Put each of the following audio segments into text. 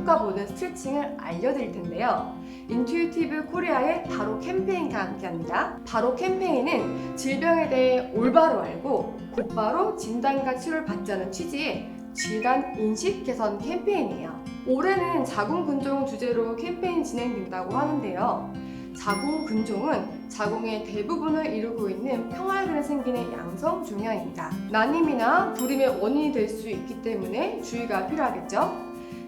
효과 보는 스트레칭을 알려드릴 텐데요. 인투이티브 코리아의 바로 캠페인과 함께합니다. 바로 캠페인은 질병에 대해 올바로 알고 곧바로 진단과 치료를 받자는 취지의 질환 인식 개선 캠페인이에요. 올해는 자궁근종 주제로 캠페인이 진행된다고 하는데요. 자궁근종은 자궁의 대부분을 이루고 있는 평활근에 생기는 양성 종양입니다. 난임이나 불임의 원인이 될 수 있기 때문에 주의가 필요하겠죠.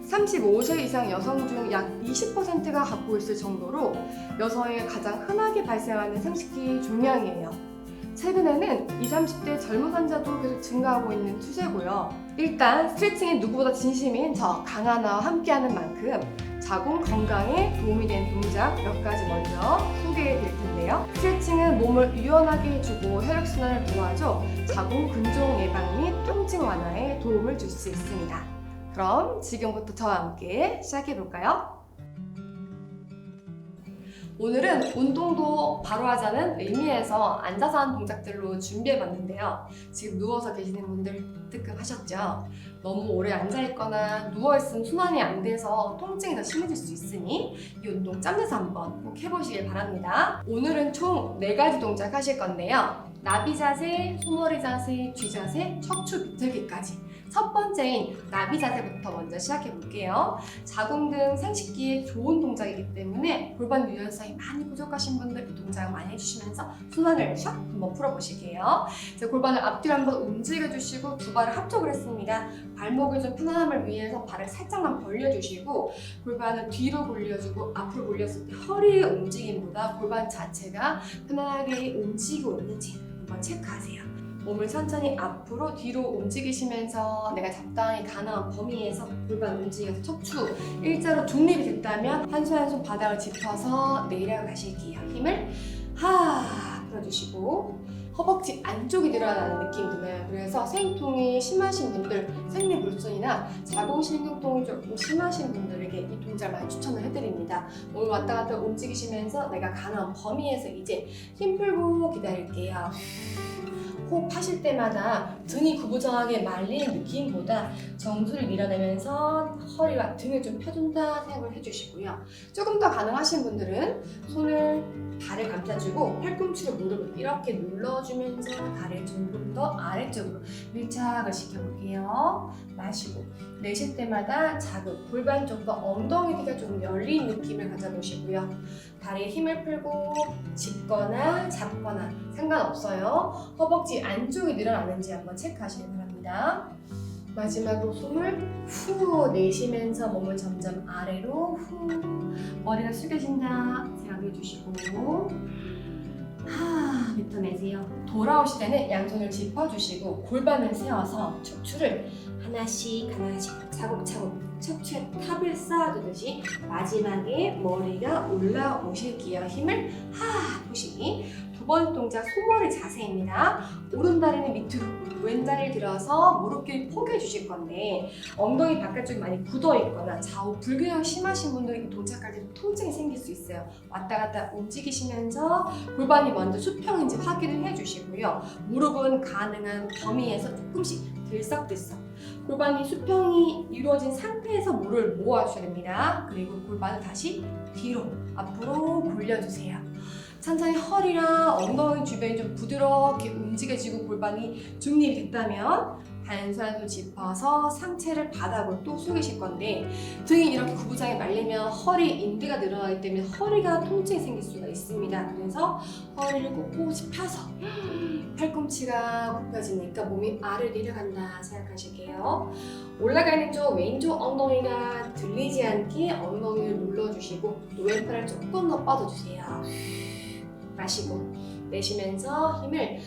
35세 이상 여성 중 약 20%가 갖고 있을 정도로 여성에게 가장 흔하게 발생하는 생식기 종양이에요. 최근에는 20, 30대 젊은 환자도 계속 증가하고 있는 추세고요. 일단 스트레칭에 누구보다 진심인 저 강하나와 함께하는 만큼 자궁 건강에 도움이 되는 동작 몇 가지 먼저 소개해 드릴 텐데요. 스트레칭은 몸을 유연하게 해주고 혈액순환을 도와줘 자궁 근종 예방 및 통증 완화에 도움을 줄 수 있습니다. 그럼 지금부터 저와 함께 시작해 볼까요? 오늘은 운동도 바로 하자는 의미에서 앉아서 하는 동작들로 준비해 봤는데요. 지금 누워서 계시는 분들 뜨끔하셨죠? 너무 오래 앉아있거나 누워있으면 순환이 안 돼서 통증이 더 심해질 수 있으니 이 운동 짬내서 한번 꼭 해보시길 바랍니다. 오늘은 총 4가지 동작 하실 건데요. 나비 자세, 소머리 자세, 쥐 자세, 척추 비틀기까지. 첫 번째인 나비 자세부터 먼저 시작해 볼게요. 자궁 등 생식기에 좋은 동작이기 때문에 골반 유연성이 많이 부족하신 분들 이 동작을 많이 해주시면서 순환을 샥 한번 풀어보실게요. 이제 골반을 앞뒤로 한번 움직여주시고 두 발을 합쪽을 했습니다. 발목을 좀 편안함을 위해서 발을 살짝만 벌려주시고 골반을 뒤로 돌려주고 앞으로 돌렸을 때 허리의 움직임보다 골반 자체가 편안하게 움직이고 있는지 한번 체크하세요. 몸을 천천히 앞으로 뒤로 움직이시면서 내가 적당히 가능한 범위에서 골반 움직여서 척추 일자로 중립이 됐다면 한 손 한 손 바닥을 짚어서 내려가실게요. 힘을 풀어주시고 허벅지 안쪽이 늘어나는 느낌이 드나요? 그래서 생통이 심하신 분들, 생리불순이나 자궁신경통이 조금 심하신 분들에게 이 동작을 많이 추천을 해드립니다. 몸을 왔다 갔다 움직이시면서 내가 가능한 범위에서 이제 힘 풀고 기다릴게요. 호흡하실 때마다 등이 구부정하게 말리는 느낌보다 정수를 밀어내면서 허리와 등을 좀 펴준다 생각을 해주시고요. 조금 더 가능하신 분들은 손을 발을 감싸주고 팔꿈치로 무릎을 이렇게 눌러주면서 다리를 조금 더 아래쪽으로 밀착을 시켜볼게요. 마시고 내쉴 때마다 자극, 골반 쪽과 엉덩이 뒤가 조금 열린 느낌을 가져보시고요. 다리에 힘을 풀고 짚거나 잡거나 상관없어요. 허벅지 안쪽이 늘어나는지 한번 체크하시기 바랍니다. 마지막으로 숨을 후 내쉬면서 몸을 점점 아래로 후 머리가 숙여진다 생각해 주시고 뱉어내세요. 돌아오실 때는 양손을 짚어주시고 골반을 세워서 척추를 하나씩 차곡차곡 척추에 탑을 쌓아두듯이 마지막에 머리가 올라오실게요. 힘을 푸시기. 두 번째 동작 소머리 자세입니다. 오른 다리는 밑으로, 왼 다리를 들어서 무릎끼리 포개해 주실 건데 엉덩이 바깥쪽이 많이 굳어 있거나 좌우 불균형 심하신 분들이 이 동작할 때 통증이 생길 수 있어요. 왔다 갔다 움직이시면서 골반이 먼저 수평인지 확인을 해주시고요. 무릎은 가능한 범위에서 조금씩 들썩들썩 골반이 수평이 이루어진 상태에서 무릎을 모아주셔야 됩니다. 그리고 골반을 다시 뒤로 앞으로 굴려주세요. 천천히 허리랑 엉덩이 주변이 좀 부드럽게 움직여지고 골반이 중립이 됐다면 한 손 짚어서 상체를 바닥으로 또 숙이실 건데 등이 이렇게 구부정에 말리면 허리 인대가 늘어나기 때문에 허리가 통증이 생길 수가 있습니다. 그래서 허리를 꼿꼿이 펴서 팔꿈치가 굽혀지니까 몸이 아래로 내려간다 생각하실게요. 올라가 있는 쪽 왼쪽 엉덩이가 들리지 않게 엉덩이를 눌러주시고 또 왼팔을 조금 더 뻗어주세요. 마시고 내쉬면서 힘을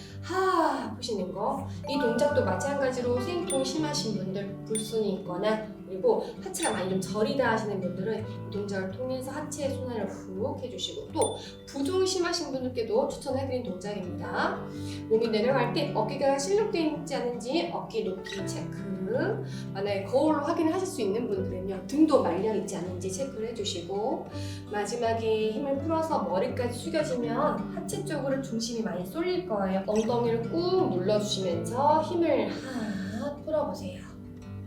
푸시는 거. 이 동작도 마찬가지로 생통 심하신 분들, 불순이 있거나 그리고 하체가 많이 좀 저리다 하시는 분들은 이 동작을 통해서 하체의 순환을 훅 해주시고 또 부종 심하신 분들께도 추천해드린 동작입니다. 몸이 내려갈 때 어깨가 실룩되어 있지 않은지 어깨 높이 체크. 만약에 거울로 확인을 하실 수 있는 분들은요 등도 말려 있지 않은지 체크를 해주시고 마지막에 힘을 풀어서 머리까지 숙여지면 하체 쪽으로 중심이 많이 쏠릴 거예요. 엉덩이를 꾹 눌러주시면서 힘을 풀어보세요.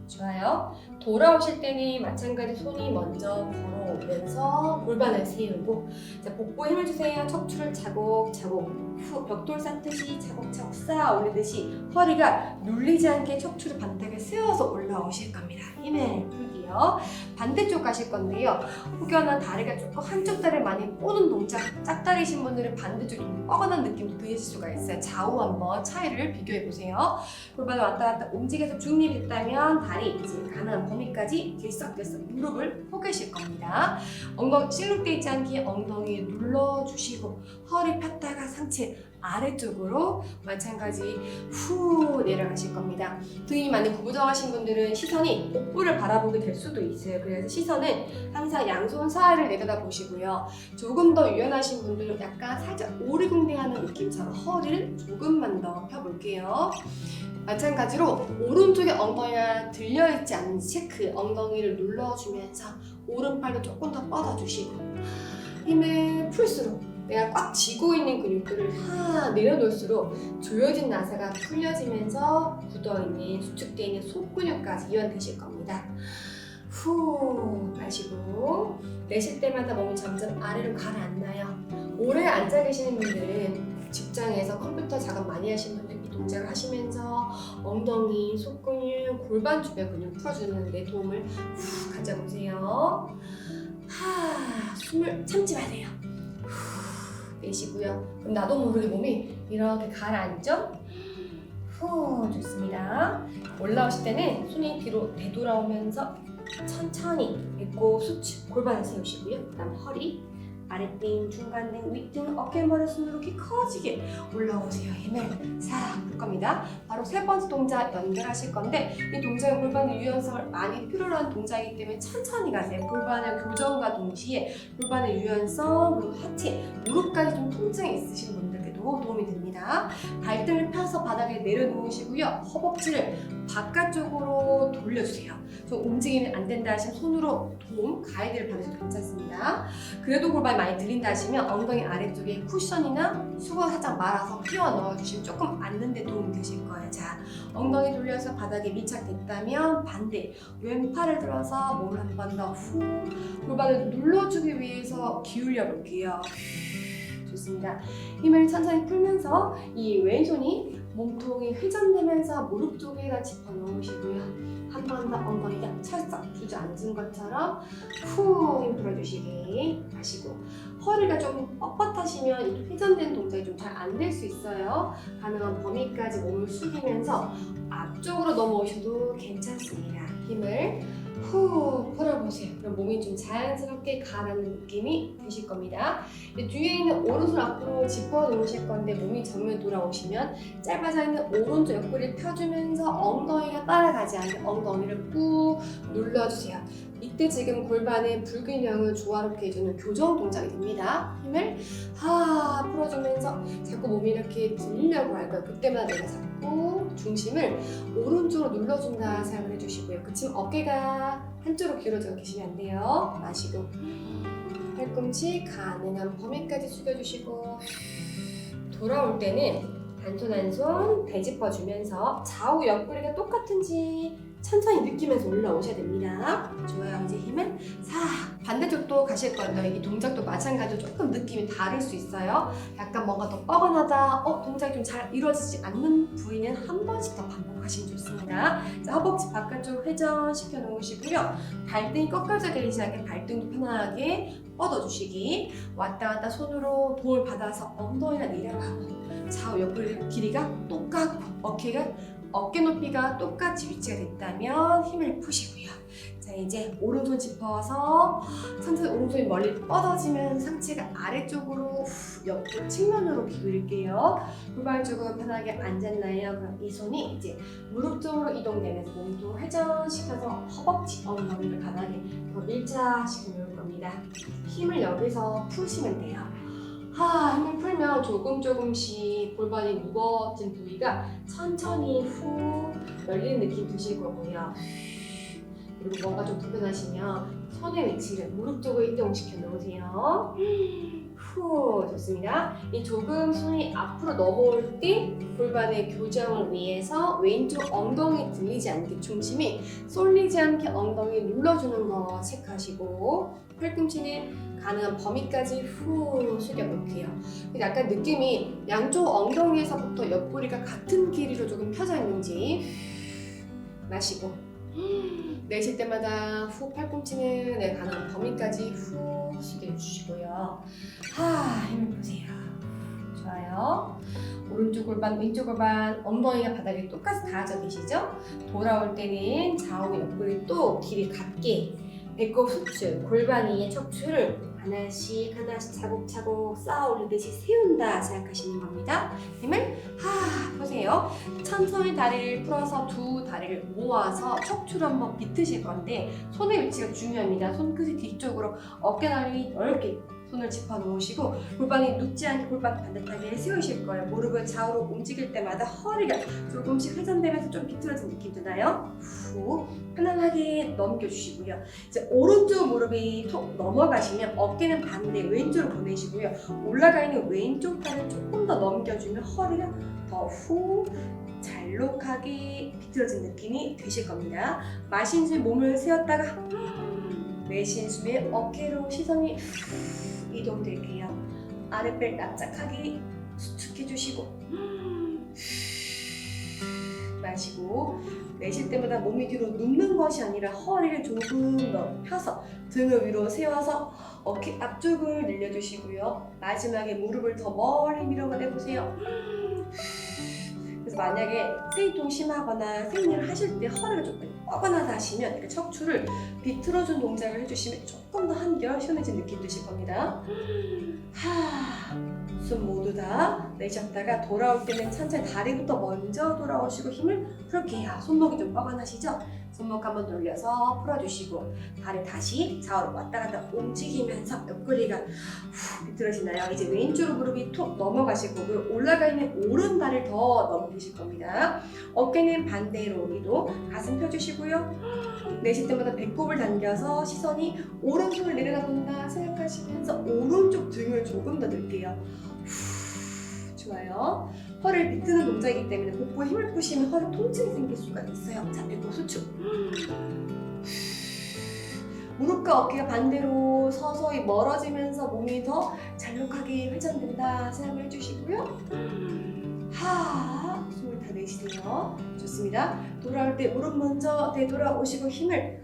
좋아요. 돌아오실 때는 마찬가지 손이 먼저 걸어오면서 골반을 세우고, 자, 복부에 힘을 주세요. 척추를 차곡차곡 후 벽돌 쌓듯이 차곡차곡 쌓아 올리듯이 허리가 눌리지 않게 척추를 반대에 세워서 올라오실 겁니다. 힘을 풀게요. 반대쪽 가실 건데요. 혹여나 다리가 조금 한쪽 다리를 많이 꼬는 동작, 짝다리신 분들은 반대쪽이 좀 뻐근한 느낌도 드실 수가 있어요. 좌우 한번 차이를 비교해 보세요. 골반을 왔다 갔다 움직여서 중립이 됐다면 다리 이제 가능한 범위까지 들썩들썩 무릎을 포개실 겁니다. 엉덩이 실룩되어 있지 않게 엉덩이 눌러주시고 허리 폈다가 상체 아래쪽으로 마찬가지 후 내려가실 겁니다. 등이 많이 구부정하신 분들은 시선이 복부를 바라보게 될 수도 있어요. 그래서 시선은 항상 양손 사이를 내려다 보시고요. 조금 더 유연하신 분들은 약간 살짝 오리궁대하는 느낌처럼 허리를 조금만 더 펴볼게요. 마찬가지로 오른쪽에 엉덩이가 들려있지 않는지 체크, 엉덩이를 눌러주면서 오른팔도 조금 더 뻗어주시고 힘을 풀수록 내가 꽉 쥐고 있는 근육들을 내려놓을수록 조여진 나사가 풀려지면서 굳어있는, 수축되어 있는 속근육까지 이완되실 겁니다. 후 마시고 내쉴 때마다 몸이 점점 아래로 가라앉나요? 오래 앉아 계시는 분들은 직장에서 컴퓨터 작업 많이 하시는 분들 이 동작을 하시면서 엉덩이, 속근육, 골반 주변 근육 풀어주는 데 도움을 후 가져보세요. 숨을 참지 마세요. 내쉬고요. 그럼 나도 모르게 몸이 이렇게 가라앉죠? 후 좋습니다. 올라오실 때는 손이 뒤로 되돌아오면서 천천히 배꼽, 수축, 골반을 세우시고요. 그 다음 허리, 아랫등, 중간등, 윗등, 어깨머리 손으로 이렇게 커지게 올라오세요. 힘을 싹 풀 겁니다. 바로 세 번째 동작 연결하실 건데 이 동작은 골반의 유연성을 많이 필요로 하는 동작이기 때문에 천천히 가세요. 골반의 교정과 동시에 골반의 유연성, 그리고 하체, 무릎까지 좀 통증이 있으신 분들께도 도움이 됩니다. 발등을 펴서 바닥에 내려놓으시고요. 허벅지를 바깥쪽으로 돌려주세요. 좀 움직임이 안 된다 하시면 손으로 도움, 가이드를 받으셔도 괜찮습니다. 그래도 골반이 많이 들린다 하시면 엉덩이 아래쪽에 쿠션이나 수건 살짝 말아서 끼워 넣어주시면 조금 앉는 데 도움이 되실 거예요. 자, 엉덩이 돌려서 바닥에 밀착됐다면 반대 왼팔을 들어서 몸을 한 번 더 후 골반을 눌러주기 위해서 기울여 볼게요. 좋습니다. 힘을 천천히 풀면서 이 왼손이 몸통이 회전되면서 무릎 쪽에다 짚어놓으시고요. 한 번 더 엉덩이가 찰싹 주저앉은 것처럼 후 힘 풀어주시기 하시고 허리가 좀 뻣뻣하시면 이 회전된 동작이 좀 잘 안 될 수 있어요. 가능한 범위까지 몸을 숙이면서 앞쪽으로 넘어오셔도 괜찮습니다. 힘을 후 풀어보세요. 그럼 몸이 좀 자연스럽게 가라앉는 느낌이 드실 겁니다. 뒤에 있는 오른손 앞으로 짚어 놓으실 건데 몸이 정면 돌아오시면 짧아져 있는 오른쪽 옆구리를 펴주면서 엉덩이가 따라가지 않게 엉덩이를 꾹 눌러주세요. 이때 지금 골반의 불균형을 조화롭게 해주는 교정 동작이 됩니다. 힘을 풀어주면서 자꾸 몸이 이렇게 들리려고 할 거예요. 그때마다 내가 자꾸 중심을 오른쪽으로 눌러준다 생각을 해주시고요. 그치만 어깨가 한쪽으로 기울어져 계시면 안 돼요. 마시고 팔꿈치 가능한 범위까지 숙여주시고 돌아올 때는 한 손 한 손 되짚어주면서 좌우 옆구리가 똑같은지 천천히 느끼면서 올라오셔야 됩니다. 좋아요. 이제 힘을 반대쪽도 가실 건데 이 동작도 마찬가지로 조금 느낌이 다를 수 있어요. 약간 뭔가 더 뻐근하다, 동작이 좀 잘 이루어지지 않는 부위는 한 번씩 더 반복하시면 좋습니다. 자, 허벅지 바깥쪽 회전시켜 놓으시고요. 발등이 꺾여져 계시지 않게 발등도 편안하게 뻗어주시기. 왔다 갔다 손으로 도움을 받아서 엉덩이가 내려가고 좌우 옆구리 길이가 똑같고 어깨 높이가 똑같이 위치가 됐다면 힘을 푸시고요. 자, 이제 오른손 짚어서 천천히 오른손이 멀리 뻗어지면 상체가 아래쪽으로 옆으로 측면으로 기울일게요. 골반 쪽은 편하게 앉았나요? 그럼 이 손이 이제 무릎 쪽으로 이동되면서 몸도 회전시켜서 허벅지, 엉덩이를 바닥에 더 밀착시켜 놓을 겁니다. 힘을 여기서 푸시면 돼요. 힘을 풀면 조금씩 골반이 무거워진 부위가 천천히 후 열리는 느낌 드실 거고요. 그리고 뭔가 좀 불편하시면 손의 위치를 무릎 쪽으로 이동시켜 놓으세요. 후, 좋습니다. 이 조금 손이 앞으로 넘어올 때 골반의 교정을 위해서 왼쪽 엉덩이 들리지 않게 중심이 쏠리지 않게 엉덩이 눌러주는 거 체크하시고 팔꿈치는 가능한 범위까지 후 숙여볼게요. 약간 느낌이 양쪽 엉덩이에서부터 옆구리가 같은 길이로 조금 펴져 있는지 마시고 내쉴 때마다 후 팔꿈치는 가능한 범위까지 후 숙여주시고요. 힘을 보세요. 좋아요. 오른쪽 골반, 왼쪽 골반, 엉덩이가 바닥에 똑같이 닿아져 계시죠? 돌아올 때는 좌우 옆구리 또 길이 같게 배꼽 수축, 골반 위에 척추를 하나씩 차곡차곡 쌓아 올리듯이 세운다 생각하시는 겁니다. 힘을 보세요. 천천히 다리를 풀어서 두 다리를 모아서 척추를 한번 비트실 건데 손의 위치가 중요합니다. 손끝이 뒤쪽으로 어깨다리 넓게 손을 짚어 놓으시고 골반이 눕지 않게 골반 반듯하게 세우실 거예요. 무릎을 좌우로 움직일 때마다 허리가 조금씩 회전되면서 좀 비틀어진 느낌 드나요? 후 편안하게 넘겨주시고요. 이제 오른쪽 무릎이 톡 넘어가시면 어깨는 반대 왼쪽으로 보내시고요. 올라가 있는 왼쪽 다리를 조금 더 넘겨주면 허리가 더 후 잘록하게 비틀어진 느낌이 되실 겁니다. 마신 숨 몸을 세웠다가 내쉬는 숨에 어깨로 시선이 이동될게요. 아랫배 납작하게 수축해주시고 마시고 내쉴 때마다 몸이 뒤로 눕는 것이 아니라 허리를 조금 더 펴서 등을 위로 세워서 어깨 앞쪽을 늘려주시고요. 마지막에 무릎을 더 멀리 밀어내보세요. 그래서 만약에 세이통 심하거나 생리를 하실 때 허리가 조금 뻐근하다 하시면 이렇게 척추를 비틀어준 동작을 해주시면 조금 더 한결 시원해진 느낌 드실 겁니다. 숨 모두 다 내쉬었다가 돌아올 때는 천천히 다리부터 먼저 돌아오시고 힘을 풀게요. 손목이 좀 뻐근하시죠? 손목 한번 돌려서 풀어주시고 다리 다시 좌우로 왔다 갔다 움직이면서 옆구리가 비틀어지나요? 이제 왼쪽으로 무릎이 톡 넘어가시고 그리고 올라가 있는 오른 다리를 더 넘기실 겁니다. 어깨는 반대로 이동, 가슴 펴주시고요. 내쉴 때마다 배꼽을 당겨서 시선이 오른손을 내려다본다 생각하시면서 오른쪽 등을 조금 더 늘게요. 좋아요. 허리를 비트는 동작이기 때문에 복부에 힘을 푸시면 허리 통증이 생길 수가 있어요. 자, 배꼽 수축. 무릎과 어깨가 반대로 서서히 멀어지면서 몸이 더 잘록하게 회전된다 생각을 해주시고요. 숨을 다 내쉬세요. 좋습니다. 돌아올 때 무릎 먼저 되돌아오시고 힘을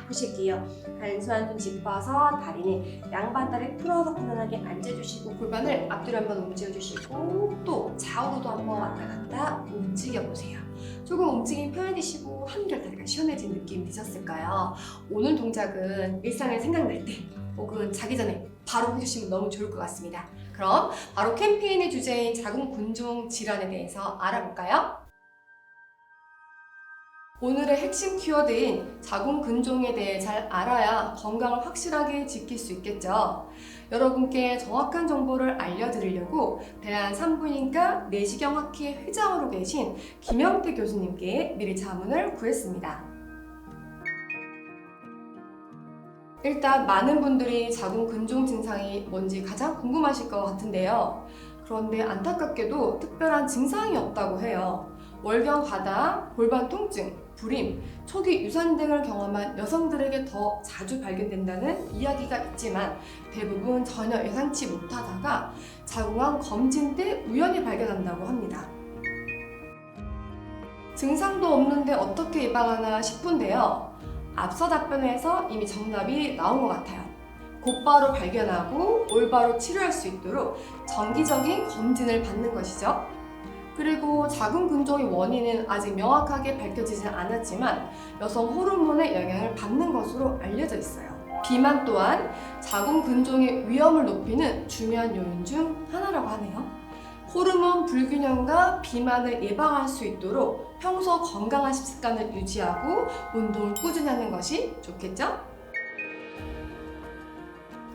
푸실게요. 한 손 한 손 짚어서 다리는 양반다리 풀어서 편안하게 앉아주시고 골반을 앞뒤로 한번 움직여주시고 또 좌우로도 한번 왔다 갔다 움직여보세요. 조금 움직임이 편해지시고 한결 다리가 시원해진 느낌 드셨을까요? 오늘 동작은 일상에 생각날 때 혹은 자기 전에 바로 해주시면 너무 좋을 것 같습니다. 그럼 바로 캠페인의 주제인 자궁근종 질환에 대해서 알아볼까요? 오늘의 핵심 키워드인 자궁근종에 대해 잘 알아야 건강을 확실하게 지킬 수 있겠죠. 여러분께 정확한 정보를 알려드리려고 대한산부인과 내시경학회 회장으로 계신 김영태 교수님께 미리 자문을 구했습니다. 일단 많은 분들이 자궁근종 증상이 뭔지 가장 궁금하실 것 같은데요. 그런데 안타깝게도 특별한 증상이 없다고 해요. 월경 과다, 골반 통증, 불임, 초기 유산 등을 경험한 여성들에게 더 자주 발견된다는 이야기가 있지만 대부분 전혀 예상치 못하다가 자궁암 검진 때 우연히 발견한다고 합니다. 증상도 없는데 어떻게 예방하나 싶은데요. 앞서 답변에서 이미 정답이 나온 것 같아요. 곧바로 발견하고 올바로 치료할 수 있도록 정기적인 검진을 받는 것이죠. 그리고 자궁근종의 원인은 아직 명확하게 밝혀지진 않았지만 여성 호르몬의 영향을 받는 것으로 알려져 있어요. 비만 또한 자궁근종의 위험을 높이는 중요한 요인 중 하나라고 하네요. 호르몬 불균형과 비만을 예방할 수 있도록 평소 건강한 식습관을 유지하고 운동을 꾸준히 하는 것이 좋겠죠?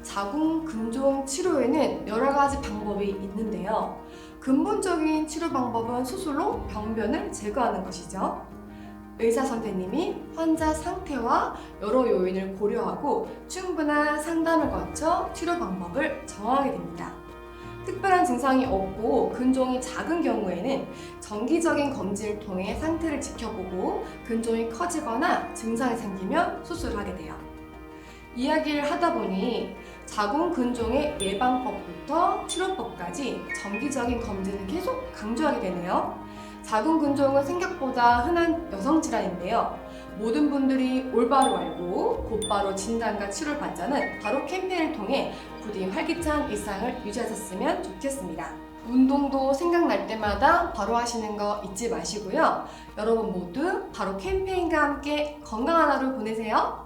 자궁근종 치료에는 여러 가지 방법이 있는데요. 근본적인 치료 방법은 수술로 병변을 제거하는 것이죠. 의사 선생님이 환자 상태와 여러 요인을 고려하고 충분한 상담을 거쳐 치료 방법을 정하게 됩니다. 특별한 증상이 없고 근종이 작은 경우에는 정기적인 검진을 통해 상태를 지켜보고 근종이 커지거나 증상이 생기면 수술을 하게 돼요. 이야기를 하다 보니 자궁 근종의 예방법부터 치료법까지 정기적인 검진을 계속 강조하게 되네요. 자궁 근종은 생각보다 흔한 여성 질환인데요. 모든 분들이 올바로 알고 곧바로 진단과 치료를 받자는 바로 캠페인을 통해 부디 활기찬 일상을 유지하셨으면 좋겠습니다. 운동도 생각날 때마다 바로 하시는 거 잊지 마시고요. 여러분 모두 바로 캠페인과 함께 건강한 하루 보내세요.